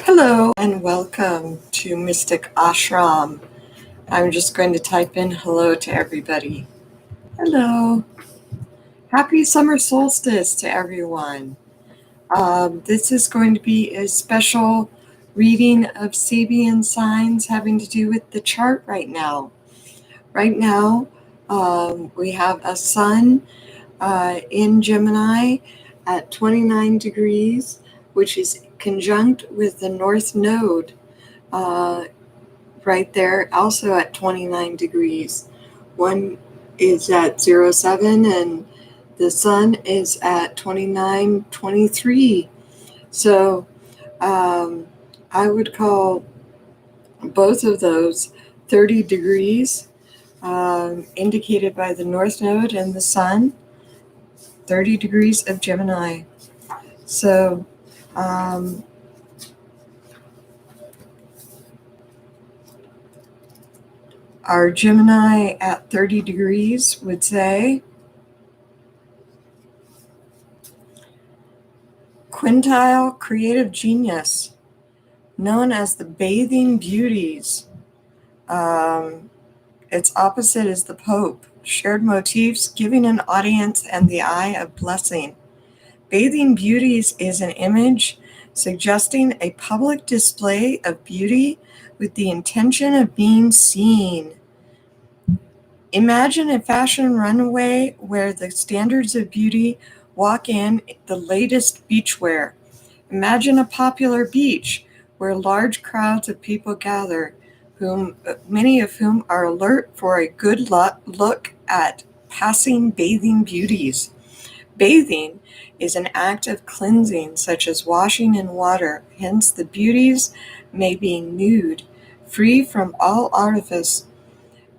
Hello and welcome to Mystic Ashram. I'm just going to type in hello to everybody. Hello. Happy summer solstice to everyone. This is going to be a special reading of Sabian signs having to do with the chart right now. Right now, we have a sun in Gemini at 29 degrees, which is conjunct with the North Node. Right there, also at 29 degrees. One is at 07 and the sun is at 29-23. So I would call both of those 30 degrees, indicated by the North Node and the sun, 30 degrees of Gemini. So our Gemini at 30 degrees would say, quintile creative genius, known as the bathing beauties. Its opposite is the Pope, shared motifs, giving an audience and the eye of blessing. Bathing beauties is an image suggesting a public display of beauty with the intention of being seen. Imagine a fashion runway where the standards of beauty walk in the latest beachwear. Imagine a popular beach where large crowds of people gather, many of whom are alert for a good look at passing bathing beauties. Bathing is an act of cleansing, such as washing in water, hence the beauties may be nude, free from all artifice.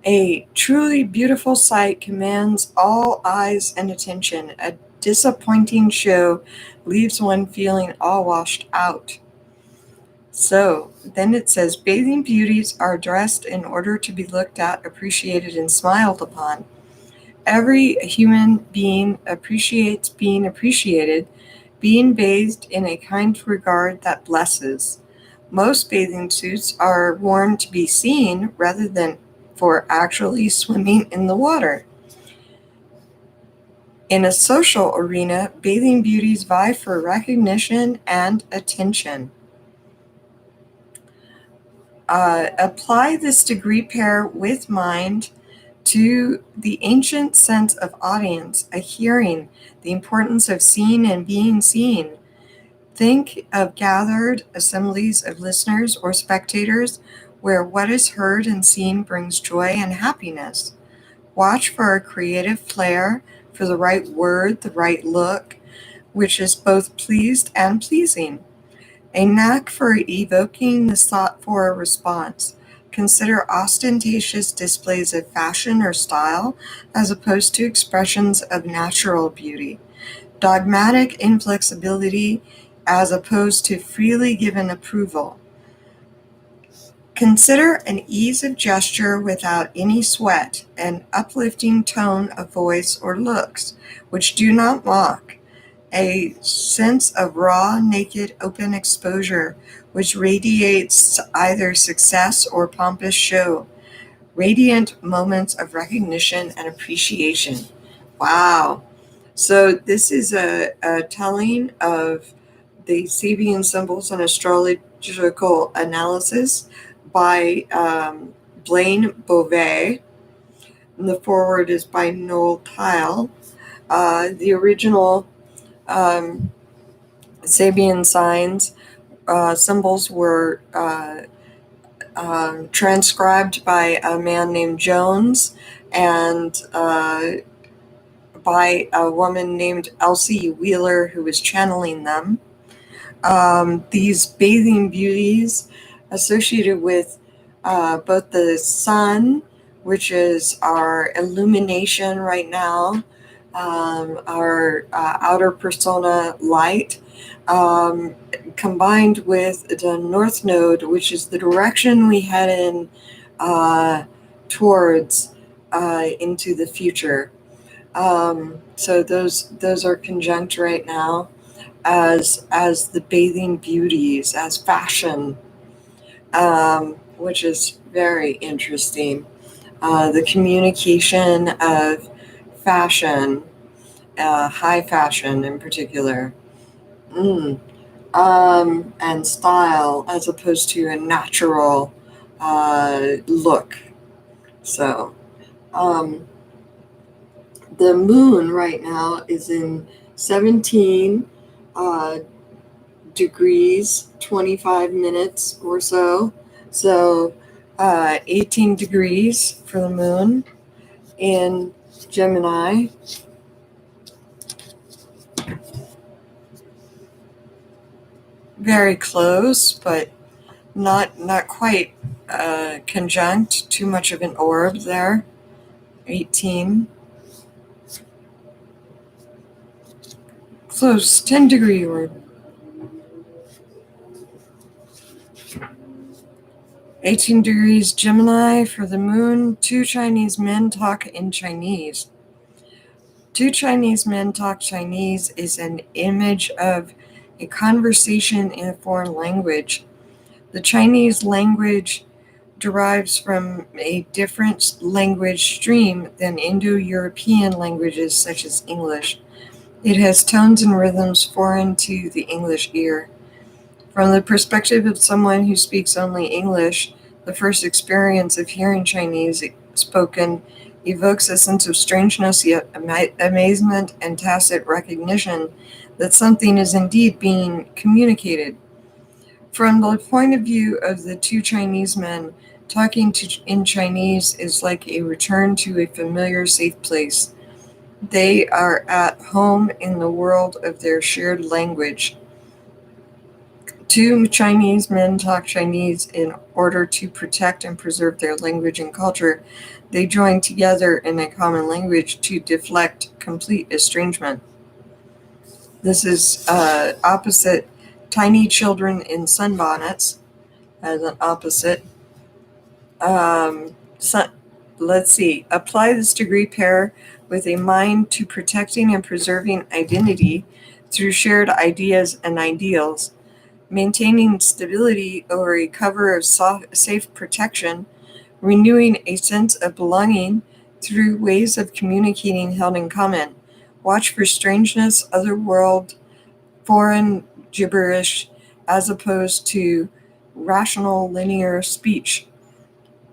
A truly beautiful sight commands all eyes and attention. A disappointing show leaves one feeling all washed out. So then it says, bathing beauties are dressed in order to be looked at, appreciated, and smiled upon. Every human being appreciates being appreciated, being bathed in a kind regard that blesses. Most bathing suits are worn to be seen rather than for actually swimming in the water. In a social arena, bathing beauties vie for recognition and attention. Apply this degree pair with mind to the ancient sense of audience, a hearing, the importance of seeing and being seen. Think of gathered assemblies of listeners or spectators where what is heard and seen brings joy and happiness. Watch for a creative flair, for the right word, the right look, which is both pleased and pleasing. A knack for evoking the sought-for response. Consider ostentatious displays of fashion or style as opposed to expressions of natural beauty. Dogmatic inflexibility as opposed to freely given approval. Consider an ease of gesture without any sweat, an uplifting tone of voice or looks, which do not mock, a sense of raw, naked, open exposure, which radiates either success or pompous show, radiant moments of recognition and appreciation. Wow. So this is a telling of the Sabian symbols and astrological analysis by Blaine Beauvais. And the foreword is by Noel Tile. The original Sabian signs symbols were transcribed by a man named Jones and by a woman named Elsie Wheeler, who was channeling them. These bathing beauties associated with both the sun, which is our illumination right now, our outer persona light, combined with the North Node, which is the direction we head in towards into the future. So those are conjunct right now. as the bathing beauties, as fashion, which is very interesting. The communication of fashion, high fashion in particular, and style as opposed to a natural look. So, um, the moon right now is in 17 uh, degrees, 25 minutes or so. So, 18 degrees for the moon in Gemini. Very close, but not quite conjunct. Too much of an orb there. 18. Close, 10-degree orb. 18 degrees Gemini for the moon. Two Chinese men talk in Chinese. Two Chinese men talk Chinese is an image of a conversation in a foreign language. The Chinese language derives from a different language stream than Indo-European languages such as English. It has tones and rhythms foreign to the English ear. From the perspective of someone who speaks only English, the first experience of hearing Chinese spoken evokes a sense of strangeness, yet amazement and tacit recognition that something is indeed being communicated. From the point of view of the two Chinese men, talking in Chinese is like a return to a familiar, safe place. They are at home in the world of their shared language. Two Chinese men talk Chinese in order to protect and preserve their language and culture. They join together in a common language to deflect complete estrangement. This is opposite tiny children in sunbonnets as an opposite. Let's see. Apply this degree pair with a mind to protecting and preserving identity through shared ideas and ideals, maintaining stability over a cover of safe protection, renewing a sense of belonging through ways of communicating held in common. Watch for strangeness, otherworld, foreign gibberish, as opposed to rational linear speech.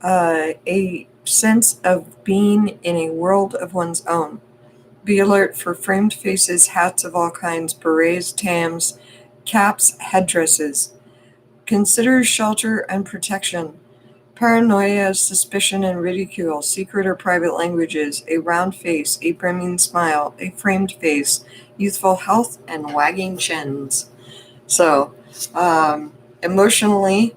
A sense of being in a world of one's own. Be alert for framed faces, hats of all kinds, berets, tams, caps, headdresses. Consider shelter and protection. Paranoia, suspicion, and ridicule, secret or private languages, a round face, a brimming smile, a framed face, youthful health, and wagging chins. So, emotionally,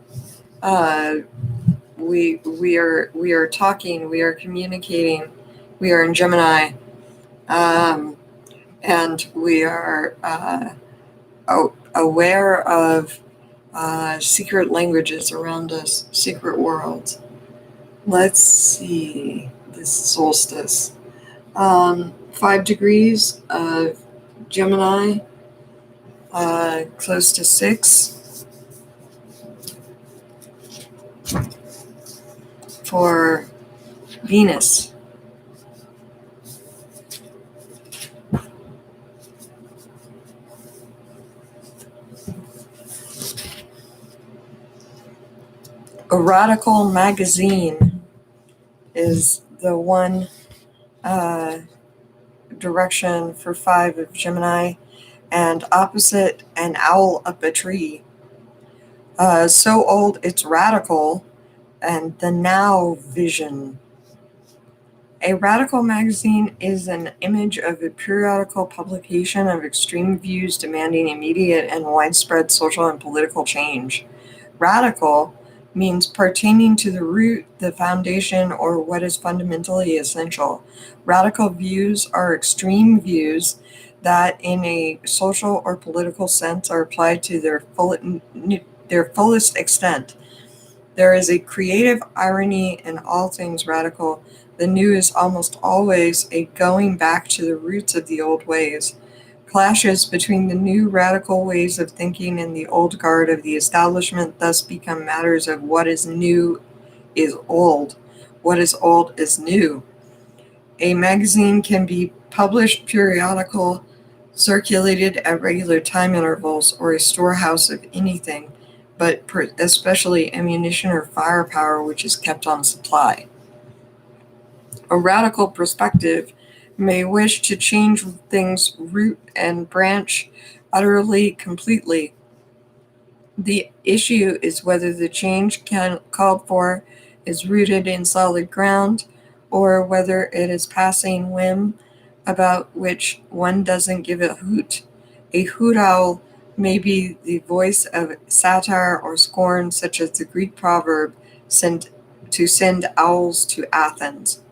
we are talking, we are communicating, we are in Gemini, and we are aware of secret languages around us, secret worlds. Let's see this solstice. 5 degrees of Gemini, close to 6 for Venus. Erotical magazine is the one direction for 5 of Gemini, and opposite an owl up a tree. So old it's radical, and the now vision. A radical magazine is an image of a periodical publication of extreme views demanding immediate and widespread social and political change. Radical means pertaining to the root, the foundation, or what is fundamentally essential. Radical views are extreme views that, in a social or political sense, are applied to their fullest extent. There is a creative irony in all things radical. The new is almost always a going back to the roots of the old ways. Clashes between the new radical ways of thinking and the old guard of the establishment thus become matters of what is new is old, what is old is new. A magazine can be published periodical, circulated at regular time intervals, or a storehouse of anything, but especially ammunition or firepower which is kept on supply. A radical perspective may wish to change things root and branch utterly, completely. The issue is whether the change called for is rooted in solid ground, or whether it is passing whim about which one doesn't give a hoot. A hoot owl may be the voice of satire or scorn, such as the Greek proverb, send owls to Athens.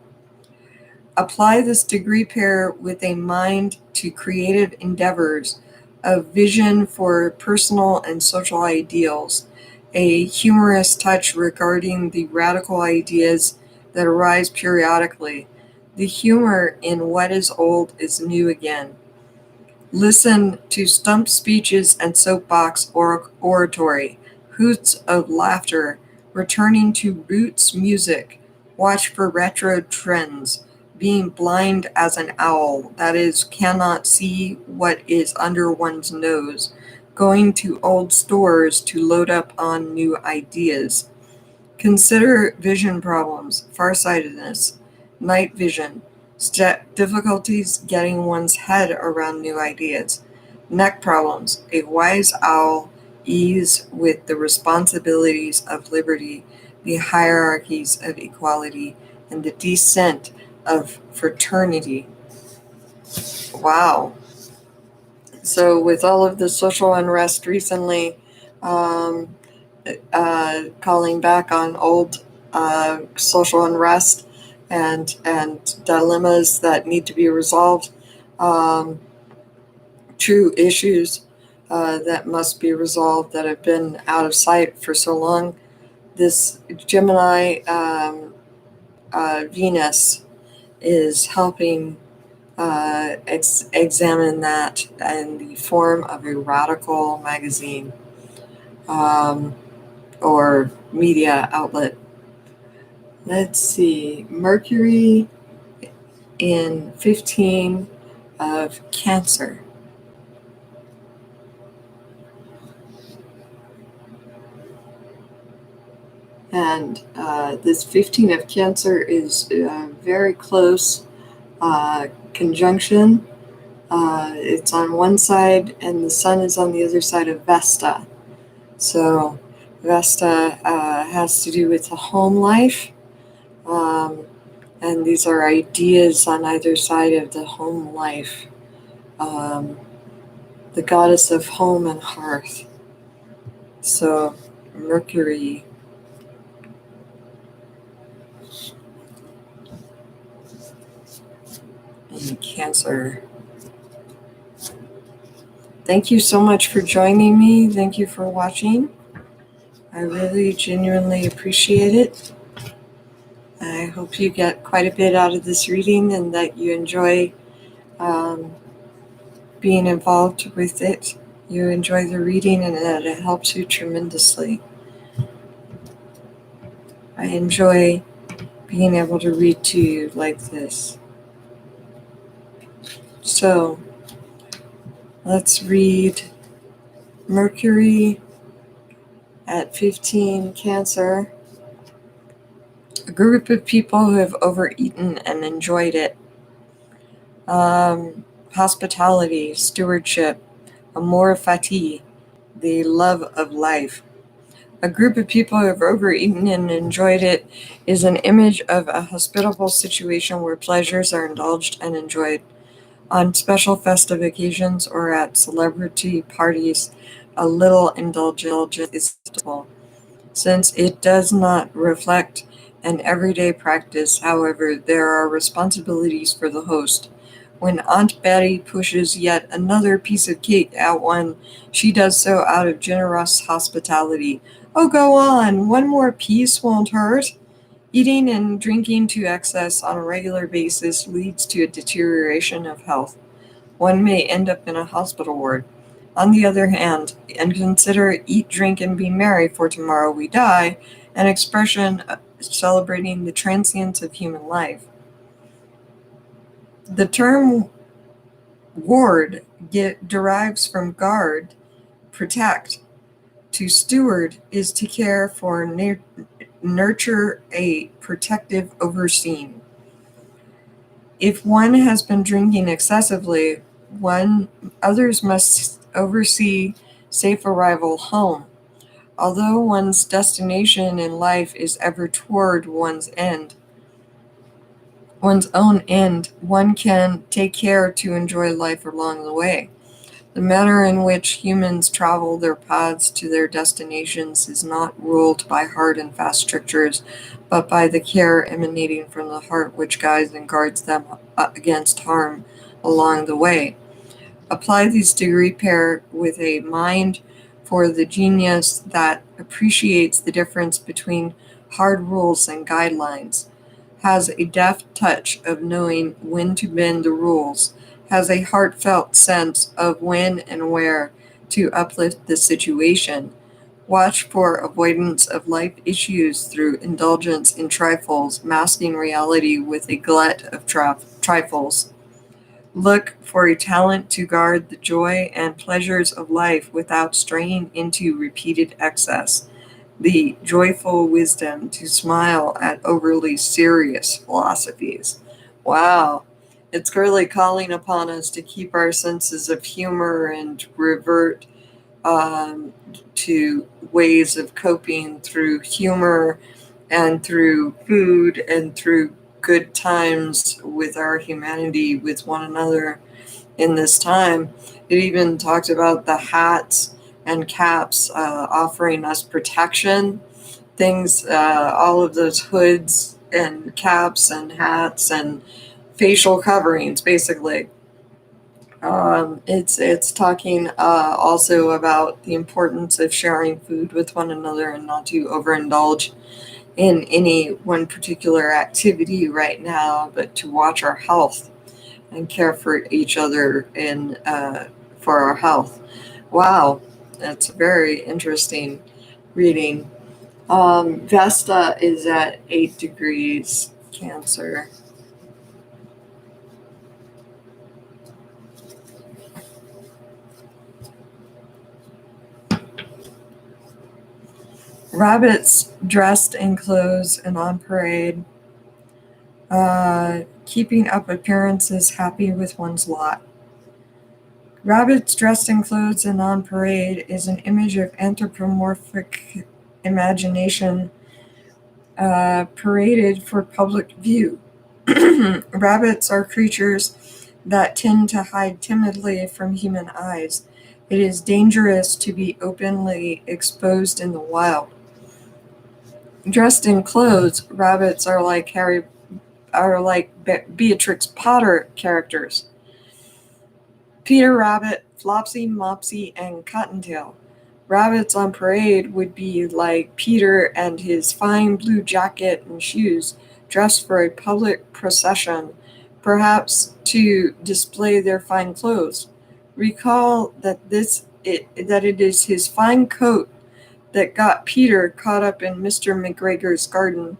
Apply this degree pair with a mind to creative endeavors, a vision for personal and social ideals, a humorous touch regarding the radical ideas that arise periodically. The humor in what is old is new again. Listen to stump speeches and soapbox oratory, hoots of laughter, returning to roots music. Watch for retro trends, being blind as an owl, that is, cannot see what is under one's nose, going to old stores to load up on new ideas. Consider vision problems, farsightedness, night vision, difficulties getting one's head around new ideas, neck problems, a wise owl, ease with the responsibilities of liberty, the hierarchies of equality, and the descent of fraternity. Wow. So with all of the social unrest recently, calling back on old social unrest and dilemmas that need to be resolved, true issues that must be resolved that have been out of sight for so long. This Gemini Venus is helping examine that in the form of a radical magazine or media outlet. Let's see, Mercury in 15 of Cancer. And this 15 of Cancer is very close conjunction. It's on one side and the sun is on the other side of Vesta. So Vesta has to do with the home life. And these are ideas on either side of the home life. The goddess of home and hearth. So Mercury in Cancer. Thank you so much for joining me. Thank you for watching. I really genuinely appreciate it. I hope you get quite a bit out of this reading and that you enjoy being involved with it. You enjoy the reading and that it helps you tremendously. I enjoy being able to read to you like this. So let's read Mercury at 15 Cancer. A group of people who have overeaten and enjoyed it. Hospitality, stewardship, amor fati, the love of life. A group of people who have overeaten and enjoyed it is an image of a hospitable situation where pleasures are indulged and enjoyed. On special festive occasions or at celebrity parties, a little indulgence is acceptable. Since it does not reflect an everyday practice, however, there are responsibilities for the host. When Aunt Betty pushes yet another piece of cake at one, she does so out of generous hospitality. Oh, go on, one more piece won't hurt. Eating and drinking to excess on a regular basis leads to a deterioration of health. one may end up in a hospital ward. On the other hand, and consider eat, drink, and be merry, for tomorrow we die, an expression celebrating the transience of human life. The term ward derives from guard, protect. To steward is to care for, nurture, a protective overseeing. If one has been drinking excessively, others must oversee safe arrival home. Although one's destination in life is ever toward one's own end, one can take care to enjoy life along the way. The manner in which humans travel their paths to their destinations is not ruled by hard and fast strictures, but by the care emanating from the heart which guides and guards them against harm along the way. Apply these to repair with a mind for the genius that appreciates the difference between hard rules and guidelines, has a deft touch of knowing when to bend the rules, has a heartfelt sense of when and where to uplift the situation. Watch for avoidance of life issues through indulgence in trifles, masking reality with a glut of trifles. Look for a talent to guard the joy and pleasures of life without straying into repeated excess. The joyful wisdom to smile at overly serious philosophies. Wow. It's really calling upon us to keep our senses of humor and revert to ways of coping through humor and through food and through good times with our humanity, with one another in this time. It even talked about the hats and caps offering us protection, things, all of those hoods and caps and hats and facial coverings, basically. It's talking also about the importance of sharing food with one another and not to overindulge in any one particular activity right now, but to watch our health and care for each other and for our health. Wow, that's very interesting reading. Vesta is at 8 degrees Cancer. Rabbits dressed in clothes and on parade, keeping up appearances, happy with one's lot. Rabbits dressed in clothes and on parade is an image of anthropomorphic imagination paraded for public view. Rabbits are creatures that tend to hide timidly from human eyes. It is dangerous to be openly exposed in the wild. Dressed in clothes, rabbits are like Beatrix Potter characters. Peter Rabbit, Flopsy, Mopsy, and Cottontail. Rabbits on parade would be like Peter and his fine blue jacket and shoes, dressed for a public procession, perhaps to display their fine clothes. Recall that it is his fine coat that got Peter caught up in Mr. McGregor's garden.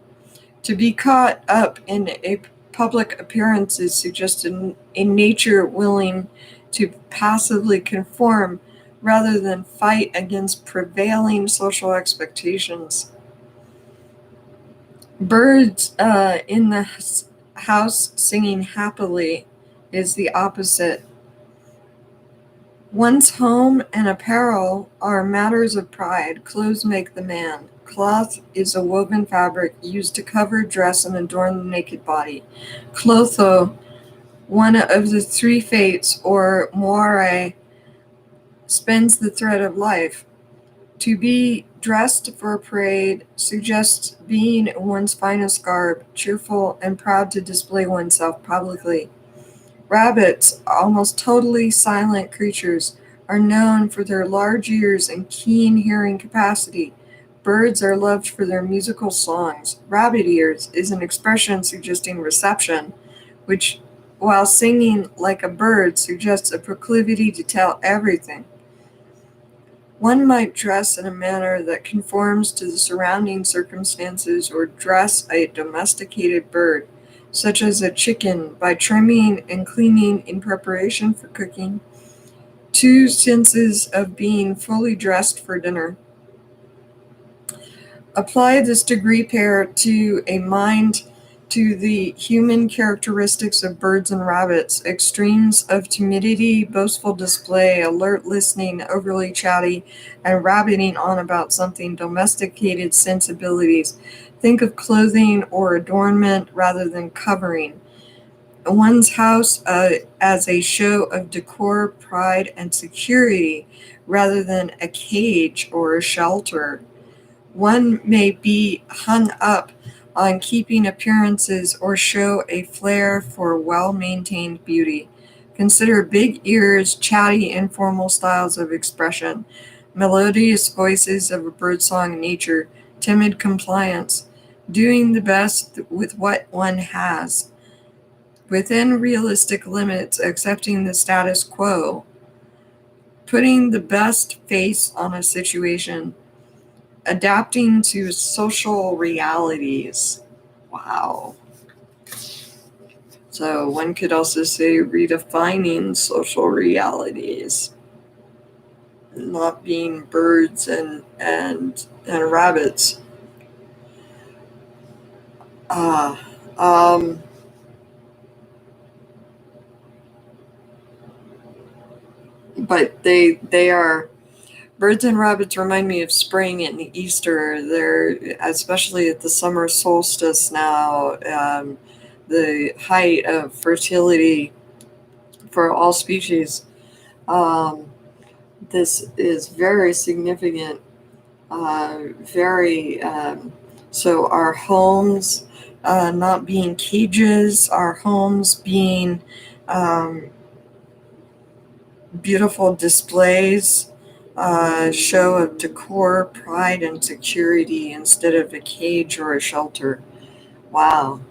To be caught up in a public appearance is suggested a nature willing to passively conform rather than fight against prevailing social expectations. Birds in the house singing happily is the opposite. One's home and apparel are matters of pride. Clothes make the man. Cloth is a woven fabric used to cover, dress, and adorn the naked body. Clotho, one of the three fates, or moire, spins the thread of life. To be dressed for a parade suggests being in one's finest garb, cheerful and proud to display oneself publicly. Rabbits, almost totally silent creatures, are known for their large ears and keen hearing capacity. Birds are loved for their musical songs. Rabbit ears is an expression suggesting reception, which while singing like a bird suggests a proclivity to tell everything. One might dress in a manner that conforms to the surrounding circumstances or dress a domesticated bird, such as a chicken, by trimming and cleaning in preparation for cooking. Two senses of being fully dressed for dinner. Apply this degree pair to a mind to the human characteristics of birds and rabbits, extremes of timidity, boastful display, alert listening, overly chatty, and rabbiting on about something, domesticated sensibilities. Think of clothing or adornment rather than covering. One's house as a show of decor, pride, and security rather than a cage or a shelter. One may be hung up on keeping appearances or show a flair for well-maintained beauty. Consider big ears, chatty, informal styles of expression, melodious voices of a birdsong nature, timid compliance, doing the best with what one has, within realistic limits, accepting the status quo, putting the best face on a situation, adapting to social realities. Wow. So one could also say redefining social realities, not being birds and rabbits. Ah, but they are birds and rabbits remind me of spring and Easter. They're especially at the summer solstice now, the height of fertility for all species. Um, this is very significant. Very so our homes not being cages, our homes being um, beautiful displays, show of decor, pride, and security instead of a cage or a shelter. Wow.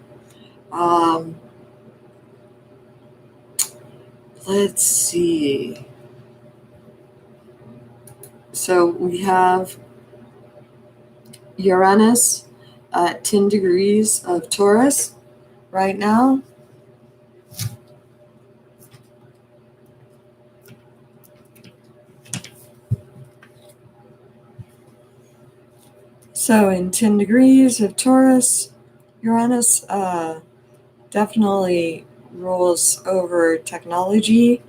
Um, let's see. So we have Uranus at 10 degrees of Taurus right now. So in 10 degrees of Taurus, Uranus definitely rules over technology,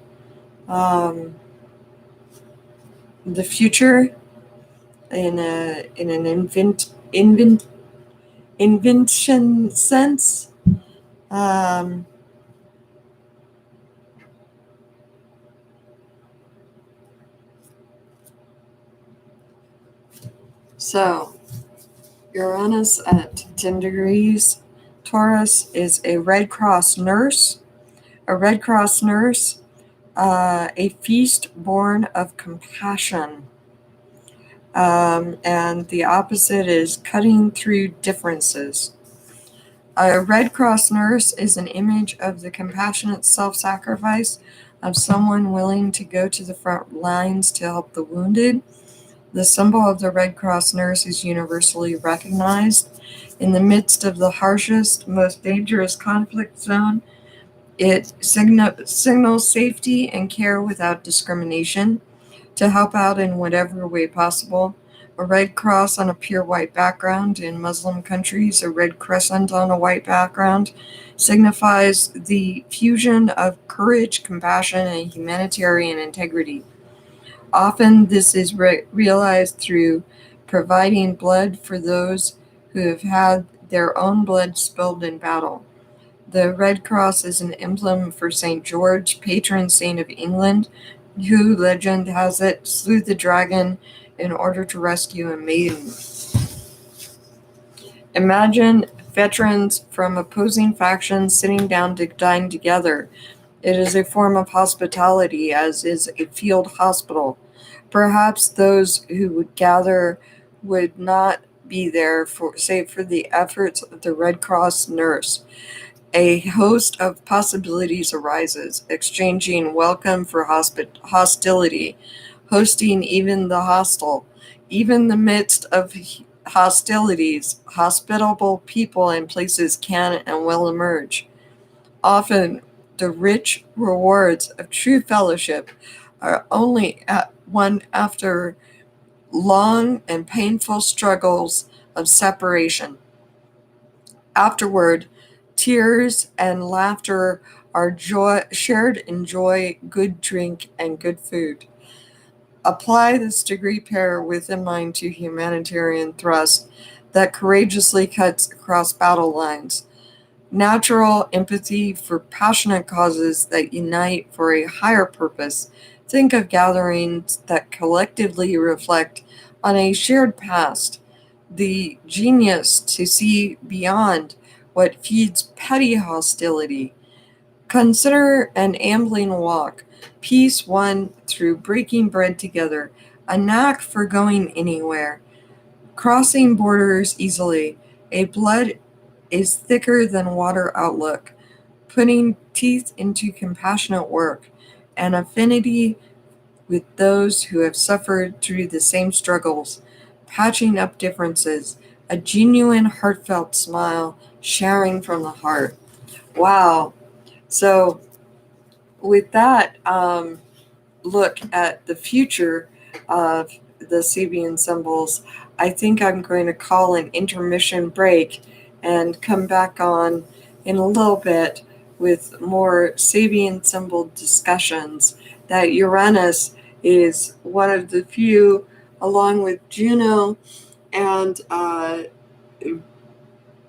um, the future in an invention sense. Um, so Uranus at 10 degrees Taurus is a Red Cross nurse. A Red Cross nurse, a feast born of compassion. And the opposite is cutting through differences. A Red Cross nurse is an image of the compassionate self-sacrifice of someone willing to go to the front lines to help the wounded. The symbol of the Red Cross nurse is universally recognized. In the midst of the harshest, most dangerous conflict zone, it signals safety and care without discrimination. To help out in whatever way possible. A red cross on a pure white background. In Muslim countries, a red crescent on a white background signifies the fusion of courage, compassion, and humanitarian integrity. Often this is realized through providing blood for those who have had their own blood spilled in battle. The Red Cross is an emblem for St. George, patron saint of England, who, legend has it, slew the dragon in order to rescue a maiden. Imagine veterans from opposing factions sitting down to dine together. It is a form of hospitality, as is a field hospital. Perhaps those who would gather would not be there save for the efforts of the Red Cross nurse. A host of possibilities arises, exchanging welcome for hostility, hosting even the hostile. Even in the midst of hostilities, hospitable people and places can and will emerge. Often, the rich rewards of true fellowship are only won after long and painful struggles of separation. Afterward, tears and laughter are shared in joy, good drink, and good food. Apply this degree pair within mind to humanitarian thrust that courageously cuts across battle lines. Natural empathy for passionate causes that unite for a higher purpose. Think of gatherings that collectively reflect on a shared past, the genius to see beyond what feeds petty hostility. Consider an ambling walk, peace won through breaking bread together, a knack for going anywhere, crossing borders easily, a blood is thicker than water outlook, putting teeth into compassionate work, an affinity with those who have suffered through the same struggles, patching up differences, a genuine heartfelt smile, sharing from the heart. Wow. So with that, look at the future of the Sabian symbols, I think I'm going to call an intermission break and come back on in a little bit with more Sabian symbol discussions. That Uranus is one of the few, along with Juno and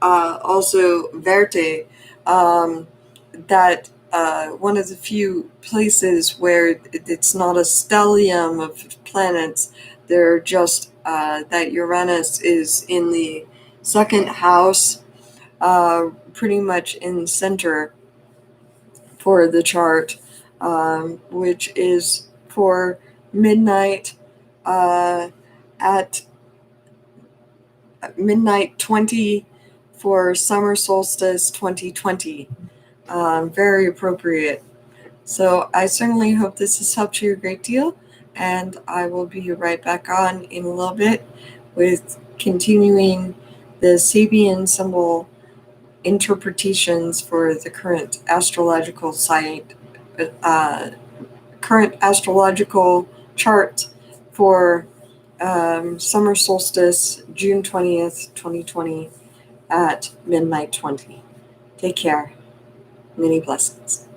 also Verte, that one of the few places where it's not a stellium of planets. They're just that Uranus is in the second house, pretty much in the center for the chart, which is for midnight at midnight 20 for summer solstice 2020. Very appropriate. So I certainly hope this has helped you a great deal, and I will be right back on in a little bit with continuing the Sabian symbol interpretations for the current astrological current astrological chart for summer solstice, June 20th, 2020 at midnight 20. Take care. Many blessings.